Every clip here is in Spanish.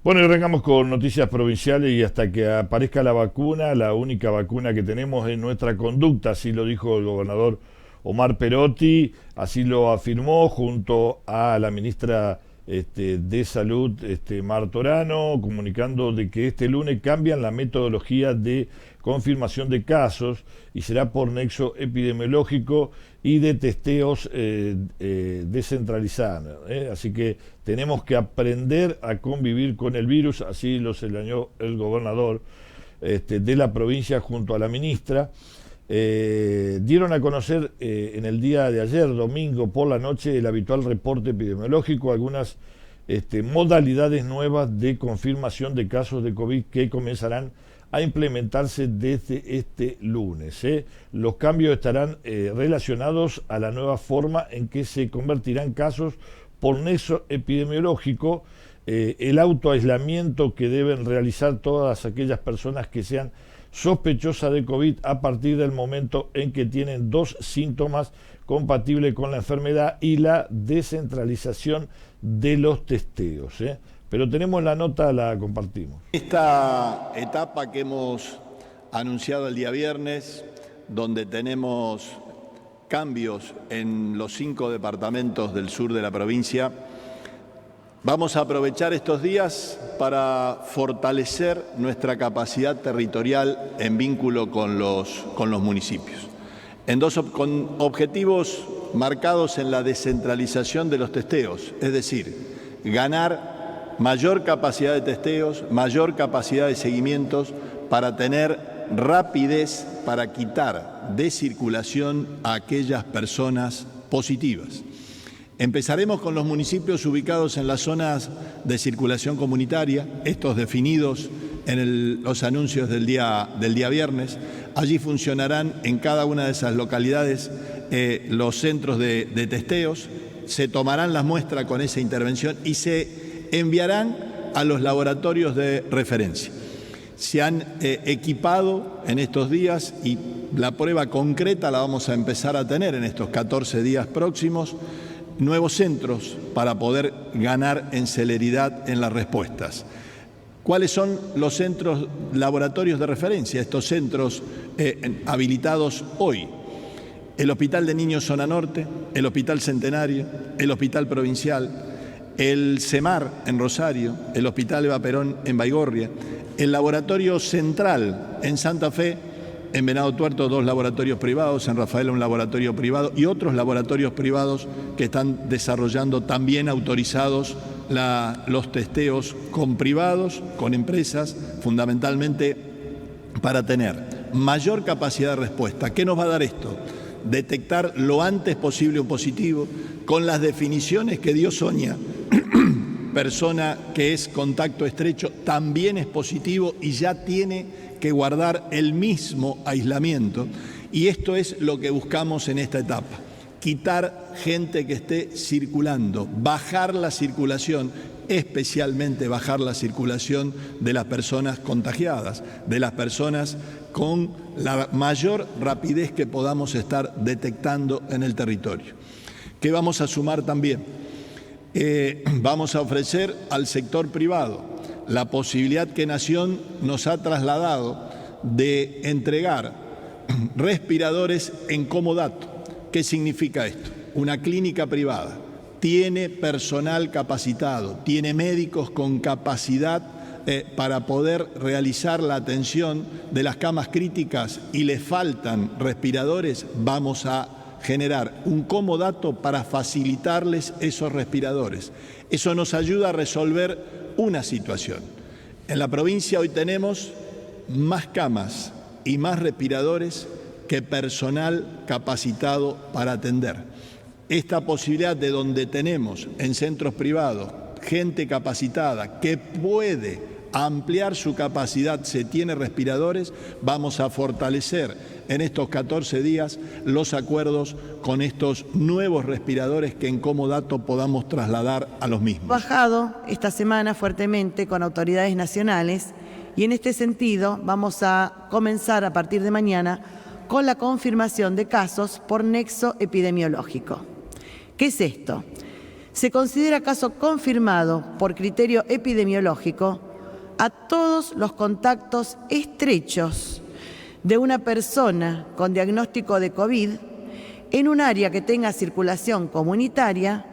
Bueno, y arrancamos con noticias provinciales y hasta que aparezca la vacuna, la única vacuna que tenemos es nuestra conducta, así lo dijo el gobernador Omar Perotti, así lo afirmó junto a la ministra de Salud, Martorano, comunicando de que este lunes cambian la metodología de confirmación de casos y será por nexo epidemiológico y de testeos descentralizados. Así que tenemos que aprender a convivir con el virus, así lo señaló el gobernador de la provincia junto a la ministra. Dieron a conocer en el día de ayer, domingo por la noche, el habitual reporte epidemiológico, algunas modalidades nuevas de confirmación de casos de COVID que comenzarán a implementarse desde este lunes. Los cambios estarán relacionados a la nueva forma en que se convertirán casos por nexo epidemiológico, el autoaislamiento que deben realizar todas aquellas personas que sean sospechosas de COVID a partir del momento en que tienen 2 síntomas compatibles con la enfermedad y la descentralización de los testeos. Pero tenemos la nota, la compartimos. Esta etapa que hemos anunciado el día viernes, donde tenemos cambios en los 5 departamentos del sur de la provincia, vamos a aprovechar estos días para fortalecer nuestra capacidad territorial en vínculo con los municipios, con objetivos marcados en la descentralización de los testeos, es decir, ganar mayor capacidad de testeos, mayor capacidad de seguimientos para tener rapidez para quitar de circulación a aquellas personas positivas. Empezaremos con los municipios ubicados en las zonas de circulación comunitaria, estos definidos en los anuncios del día viernes. Allí funcionarán en cada una de esas localidades los centros de testeos, se tomarán las muestras con esa intervención y se enviarán a los laboratorios de referencia. Se han equipado en estos días y la prueba concreta la vamos a empezar a tener en estos 14 días próximos, nuevos centros para poder ganar en celeridad en las respuestas. ¿Cuáles son los centros laboratorios de referencia? Estos centros habilitados hoy. El Hospital de Niños Zona Norte, el Hospital Centenario, el Hospital Provincial, el CEMAR en Rosario, el Hospital Eva Perón en Baigorria, el Laboratorio Central en Santa Fe, en Venado Tuerto 2 laboratorios privados, en Rafaela un laboratorio privado y otros laboratorios privados que están desarrollando también autorizados los testeos con privados, con empresas, fundamentalmente para tener mayor capacidad de respuesta. ¿Qué nos va a dar esto? Detectar lo antes posible un positivo con las definiciones que dio Sonia. Persona que es contacto estrecho también es positivo y ya tiene que guardar el mismo aislamiento. Y esto es lo que buscamos en esta etapa. Quitar gente que esté circulando, bajar la circulación, especialmente bajar la circulación de las personas contagiadas, de las personas con la mayor rapidez que podamos estar detectando en el territorio. ¿Qué vamos a sumar también? Vamos a ofrecer al sector privado la posibilidad que Nación nos ha trasladado de entregar respiradores en comodato. ¿Qué significa esto? Una clínica privada tiene personal capacitado, tiene médicos con capacidad para poder realizar la atención de las camas críticas y le faltan respiradores, vamos a generar un comodato para facilitarles esos respiradores. Eso nos ayuda a resolver una situación. En la provincia hoy tenemos más camas y más respiradores que personal capacitado para atender. Esta posibilidad de donde tenemos en centros privados gente capacitada que puede ampliar su capacidad, se tiene respiradores, vamos a fortalecer en estos 14 días los acuerdos con estos nuevos respiradores que en comodato podamos trasladar a los mismos. Bajado esta semana fuertemente con autoridades nacionales y en este sentido vamos a comenzar a partir de mañana con la confirmación de casos por nexo epidemiológico. ¿Qué es esto? se considera caso confirmado por criterio epidemiológico a todos los contactos estrechos de una persona con diagnóstico de COVID en un área que tenga circulación comunitaria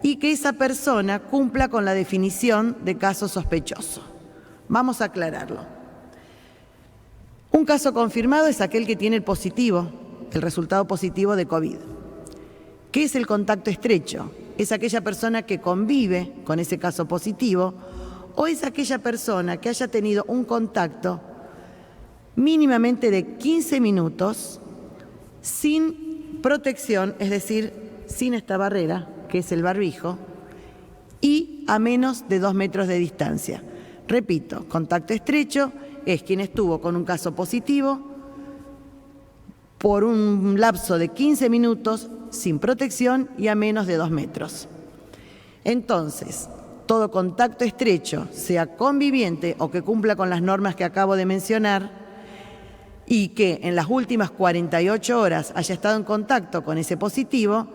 y que esa persona cumpla con la definición de caso sospechoso. Vamos a aclararlo. Un caso confirmado es aquel que tiene el resultado positivo de COVID. ¿Qué es el contacto estrecho? Es aquella persona que convive con ese caso positivo o es aquella persona que haya tenido un contacto mínimamente de 15 minutos sin protección, es decir, sin esta barrera, que es el barbijo, y a menos de 2 metros de distancia. Repito, contacto estrecho es quien estuvo con un caso positivo por un lapso de 15 minutos sin protección y a menos de 2 metros. Entonces, todo contacto estrecho, sea conviviente o que cumpla con las normas que acabo de mencionar y que en las últimas 48 horas haya estado en contacto con ese positivo,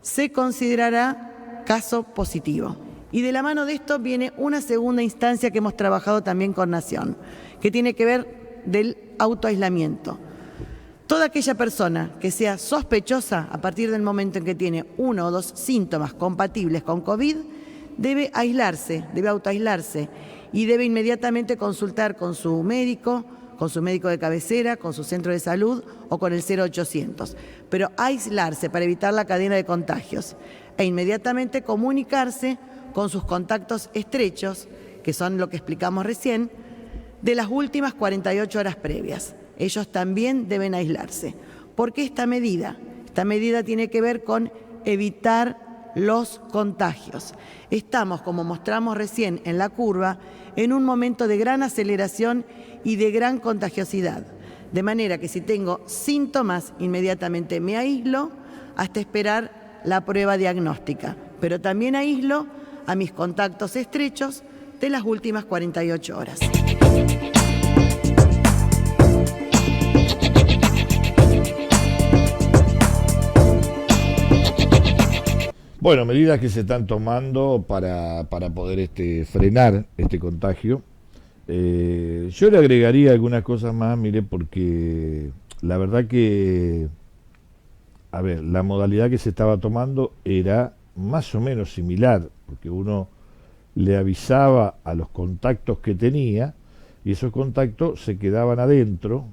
se considerará caso positivo. Y de la mano de esto viene una segunda instancia que hemos trabajado también con Nación, que tiene que ver del autoaislamiento. Toda aquella persona que sea sospechosa a partir del momento en que tiene 1 o 2 síntomas compatibles con COVID, debe aislarse, debe autoaislarse y debe inmediatamente consultar con su médico de cabecera, con su centro de salud o con el 0800. Pero aislarse para evitar la cadena de contagios e inmediatamente comunicarse con sus contactos estrechos, que son lo que explicamos recién, de las últimas 48 horas previas. Ellos también deben aislarse. ¿Por qué esta medida? Esta medida tiene que ver con evitar los contagios. Estamos, como mostramos recién en la curva, en un momento de gran aceleración y de gran contagiosidad. De manera que si tengo síntomas, inmediatamente me aíslo hasta esperar la prueba diagnóstica. Pero también aíslo a mis contactos estrechos de las últimas 48 horas. Bueno, medidas que se están tomando para poder frenar este contagio. Yo le agregaría algunas cosas más, mire, porque la verdad que, la modalidad que se estaba tomando era más o menos similar, porque uno le avisaba a los contactos que tenía y esos contactos se quedaban adentro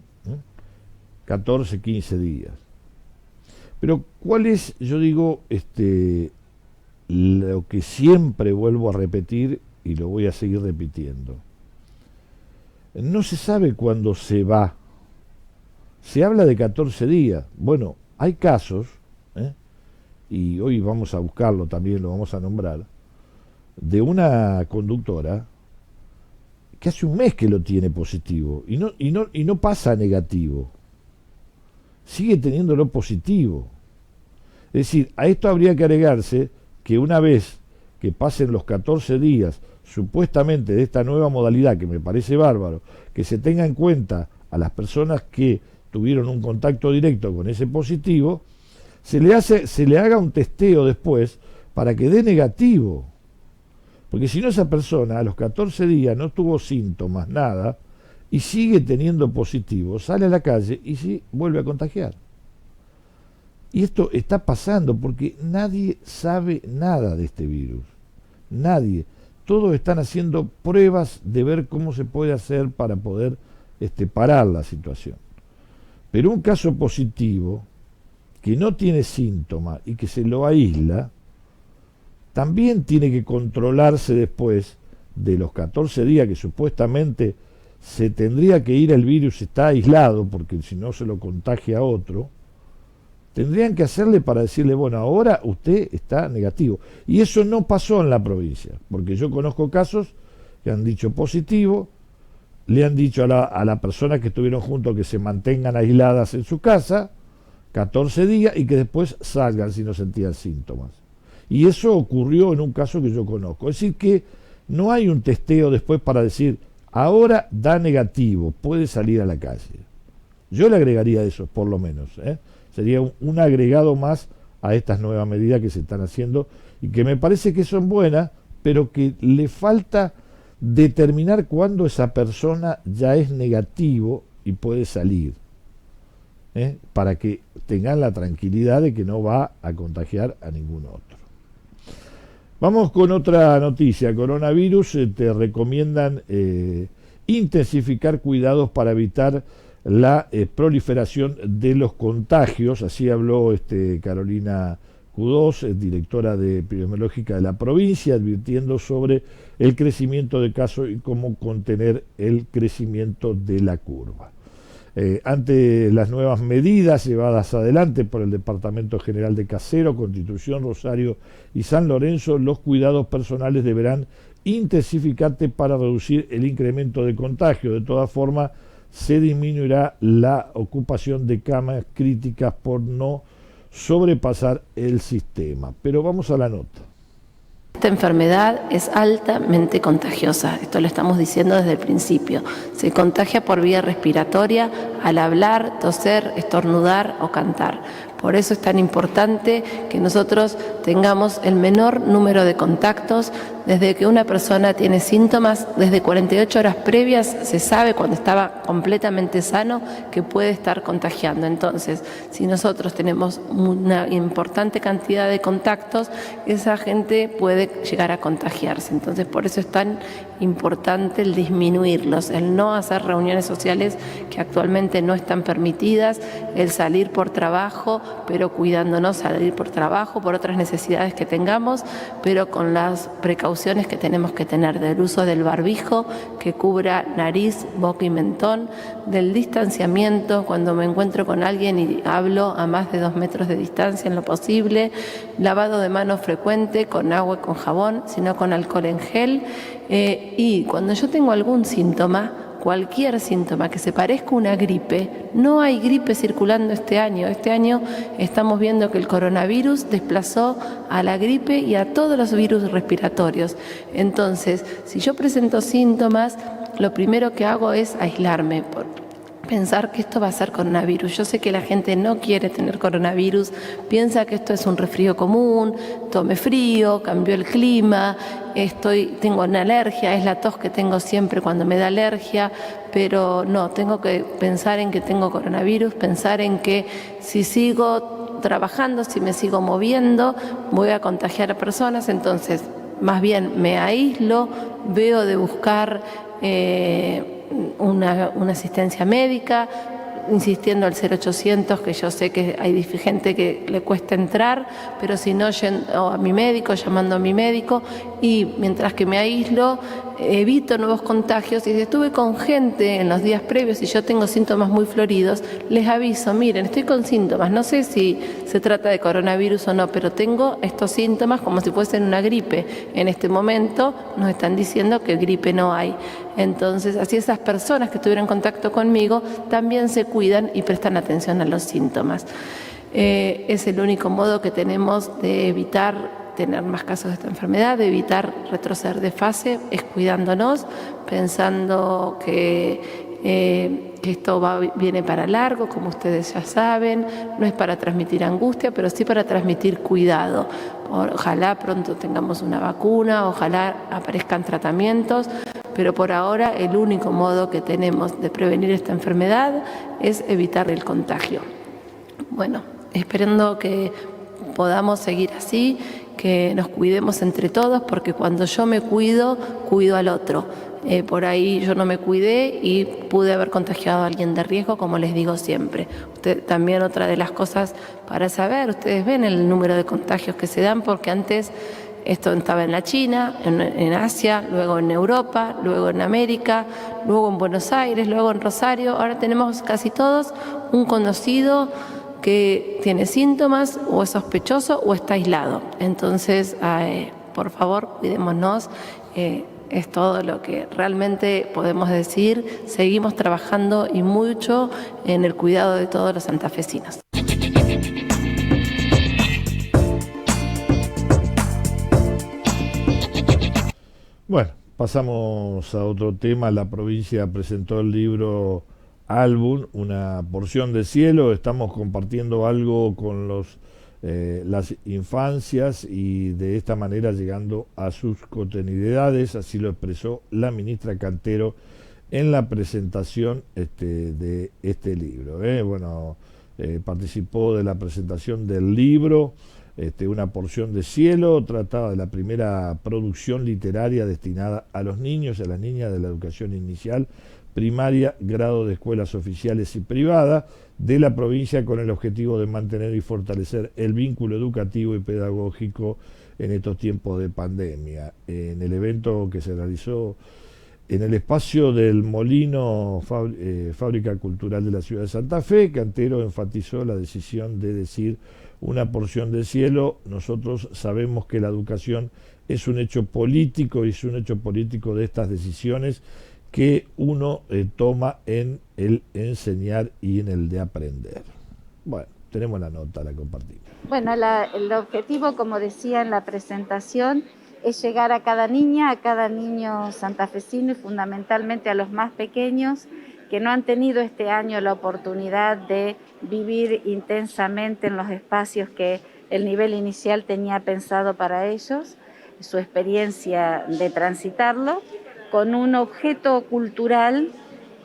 14, 15 días. Pero ¿cuál es, yo digo, lo que siempre vuelvo a repetir y lo voy a seguir repitiendo? No se sabe cuándo se va. Se habla de 14 días. Bueno, hay casos, y hoy vamos a buscarlo también, lo vamos a nombrar, de una conductora que hace un mes que lo tiene positivo y no pasa a negativo. Sigue teniéndolo positivo. Es decir, a esto habría que agregarse que una vez que pasen los 14 días supuestamente de esta nueva modalidad, que me parece bárbaro, que se tenga en cuenta a las personas que tuvieron un contacto directo con ese positivo, se le haga un testeo después para que dé negativo. Porque si no, esa persona a los 14 días no tuvo síntomas, nada, y sigue teniendo positivo, sale a la calle y sí vuelve a contagiar. Y esto está pasando porque nadie sabe nada de este virus. Nadie. Todos están haciendo pruebas de ver cómo se puede hacer para poder parar la situación. Pero un caso positivo que no tiene síntomas y que se lo aísla, también tiene que controlarse después de los 14 días que supuestamente se tendría que ir el virus, está aislado, porque si no se lo contagia a otro. Tendrían que hacerle para decirle, bueno, ahora usted está negativo. Y eso no pasó en la provincia, porque yo conozco casos que han dicho positivo, le han dicho a la persona que estuvieron juntos que se mantengan aisladas en su casa 14 días y que después salgan si no sentían síntomas. Y eso ocurrió en un caso que yo conozco. Es decir, que no hay un testeo después para decir, ahora da negativo, puede salir a la calle. Yo le agregaría eso, por lo menos, Sería un agregado más a estas nuevas medidas que se están haciendo y que me parece que son buenas, pero que le falta determinar cuándo esa persona ya es negativo y puede salir, para que tengan la tranquilidad de que no va a contagiar a ningún otro. Vamos con otra noticia. Coronavirus, te recomiendan intensificar cuidados para evitar la proliferación de los contagios. Así habló Carolina Q2, directora de epidemiológica de la provincia, advirtiendo sobre el crecimiento de casos y cómo contener el crecimiento de la curva. Ante las nuevas medidas llevadas adelante por el Departamento General de Casero, Constitución, Rosario y San Lorenzo, los cuidados personales deberán intensificarse para reducir el incremento de contagio. De todas formas, se disminuirá la ocupación de camas críticas por no sobrepasar el sistema. Pero vamos a la nota. Esta enfermedad es altamente contagiosa, esto lo estamos diciendo desde el principio. Se contagia por vía respiratoria al hablar, toser, estornudar o cantar. Por eso es tan importante que nosotros tengamos el menor número de contactos. Desde que una persona tiene síntomas, desde 48 horas previas se sabe cuando estaba completamente sano que puede estar contagiando. Entonces, si nosotros tenemos una importante cantidad de contactos, esa gente puede llegar a contagiarse. Entonces, por eso es tan importante el disminuirlos, el no hacer reuniones sociales que actualmente no están permitidas, el salir por trabajo, pero cuidándonos, salir por trabajo, por otras necesidades que tengamos, pero con las precauciones que tenemos que tener del uso del barbijo que cubra nariz, boca y mentón, del distanciamiento cuando me encuentro con alguien y hablo a más de 2 metros de distancia en lo posible, lavado de manos frecuente con agua y con jabón, sino con alcohol en gel, y cuando yo tengo algún síntoma, cualquier síntoma que se parezca a una gripe, no hay gripe circulando este año. Este año estamos viendo que el coronavirus desplazó a la gripe y a todos los virus respiratorios. Entonces, si yo presento síntomas, lo primero que hago es aislarme, pensar que esto va a ser coronavirus. Yo sé que la gente no quiere tener coronavirus, piensa que esto es un resfrío común, tomé frío, cambió el clima, tengo una alergia, es la tos que tengo siempre cuando me da alergia, pero no, tengo que pensar en que tengo coronavirus, pensar en que si sigo trabajando, si me sigo moviendo, voy a contagiar a personas. Entonces, más bien me aíslo, veo de buscar una asistencia médica, insistiendo al 0800, que yo sé que hay gente que le cuesta entrar, pero si no, yendo a mi médico, llamando a mi médico, y mientras que me aíslo, evito nuevos contagios. Y si estuve con gente en los días previos y yo tengo síntomas muy floridos, les aviso, miren, estoy con síntomas, no sé si se trata de coronavirus o no, pero tengo estos síntomas como si fuesen una gripe. En este momento nos están diciendo que gripe no hay. Entonces, así esas personas que estuvieron en contacto conmigo también se cuidan y prestan atención a los síntomas. Es el único modo que tenemos de evitar tener más casos de esta enfermedad, de evitar retroceder de fase, es cuidándonos, pensando que esto viene para largo, como ustedes ya saben, no es para transmitir angustia, pero sí para transmitir cuidado. Ojalá pronto tengamos una vacuna, ojalá aparezcan tratamientos, pero por ahora el único modo que tenemos de prevenir esta enfermedad es evitar el contagio. Bueno, esperando que podamos seguir así, que nos cuidemos entre todos, porque cuando yo me cuido, cuido al otro. Por ahí yo no me cuidé y pude haber contagiado a alguien de riesgo, como les digo siempre. También otra de las cosas para saber, ustedes ven el número de contagios que se dan, porque antes esto estaba en la China, en Asia, luego en Europa, luego en América, luego en Buenos Aires, luego en Rosario. Ahora tenemos casi todos un conocido que tiene síntomas o es sospechoso o está aislado. Entonces, por favor, cuidémonos. Es todo lo que realmente podemos decir. Seguimos trabajando y mucho en el cuidado de todos los santafesinos. Bueno, pasamos a otro tema. La provincia presentó el libro Álbum, una porción de cielo. Estamos compartiendo algo con los las infancias y de esta manera llegando a sus cotidianidades, así lo expresó la ministra Cantero en la presentación de este libro. Participó de la presentación del libro Una porción de cielo, trataba de la primera producción literaria destinada a los niños y a las niñas de la educación inicial, primaria, grado de escuelas oficiales y privadas de la provincia, con el objetivo de mantener y fortalecer el vínculo educativo y pedagógico en estos tiempos de pandemia. En el evento que se realizó en el espacio del Molino, Fábrica Cultural de la ciudad de Santa Fe, Cantero enfatizó la decisión de decir una porción de cielo. Nosotros sabemos que la educación es un hecho político y es un hecho político de estas decisiones que uno toma en el enseñar y en el de aprender. Bueno, tenemos la nota, la compartimos. Bueno, el objetivo, como decía en la presentación, es llegar a cada niña, a cada niño santafesino y fundamentalmente a los más pequeños que no han tenido este año la oportunidad de vivir intensamente en los espacios que el nivel inicial tenía pensado para ellos, su experiencia de transitarlo, con un objeto cultural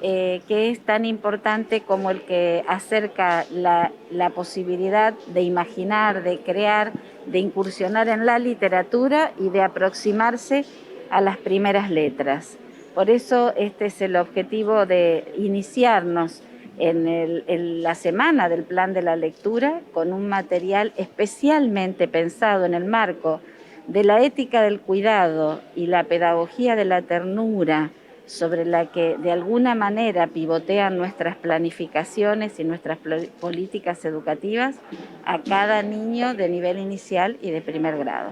que es tan importante como el que acerca la posibilidad de imaginar, de crear, de incursionar en la literatura y de aproximarse a las primeras letras. Por eso este es el objetivo de iniciarnos en la semana del Plan de la Lectura con un material especialmente pensado en el marco de la ética del cuidado y la pedagogía de la ternura, sobre la que de alguna manera pivotean nuestras planificaciones y nuestras políticas educativas a cada niño de nivel inicial y de primer grado.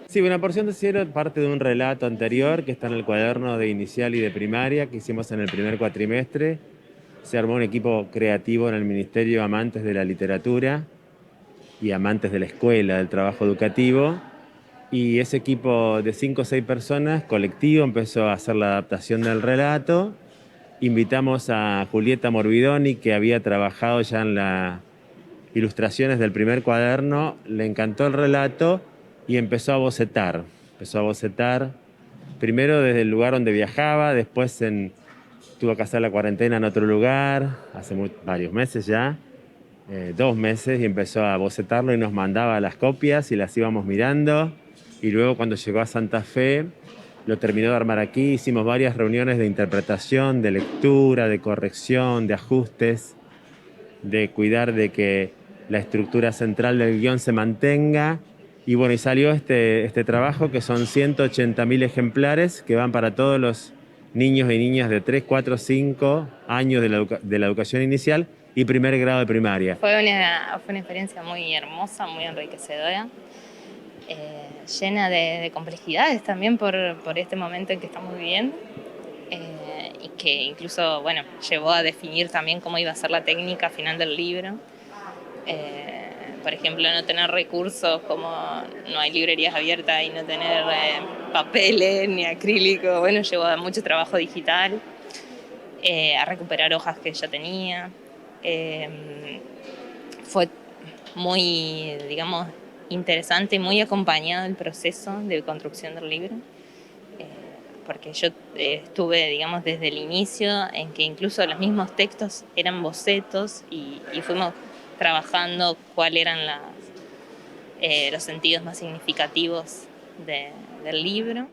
Sí, Una porción de cielo parte de un relato anterior que está en el cuaderno de inicial y de primaria que hicimos en el primer cuatrimestre. Se armó un equipo creativo en el Ministerio, amantes de la literatura y amantes de la escuela, del trabajo educativo. Y ese equipo de 5 o 6 personas, colectivo, empezó a hacer la adaptación del relato. Invitamos a Julieta Morbidoni, que había trabajado ya en las ilustraciones del primer cuaderno, le encantó el relato y empezó a bocetar. Primero desde el lugar donde viajaba, después tuvo que hacer la cuarentena en otro lugar, hace varios meses ya, 2 meses, y empezó a bocetarlo y nos mandaba las copias y las íbamos mirando. Y luego cuando llegó a Santa Fe, lo terminó de armar aquí, hicimos varias reuniones de interpretación, de lectura, de corrección, de ajustes, de cuidar de que la estructura central del guión se mantenga. Y bueno, y salió este trabajo que son 180.000 ejemplares que van para todos los niños y niñas de 3, 4, 5 años de la educación inicial y primer grado de primaria. Fue una experiencia muy hermosa, muy enriquecedora. Llena de complejidades también por este momento en que estamos viviendo y que incluso, bueno, llevó a definir también cómo iba a ser la técnica final del libro. Por ejemplo, no tener recursos como no hay librerías abiertas y no tener papeles ni acrílico, bueno, llevó a mucho trabajo digital, a recuperar hojas que ya tenía. Fue muy, digamos, interesante y muy acompañado el proceso de construcción del libro, porque yo estuve, digamos, desde el inicio, en que incluso los mismos textos eran bocetos y fuimos trabajando cuáles eran los sentidos más significativos del libro.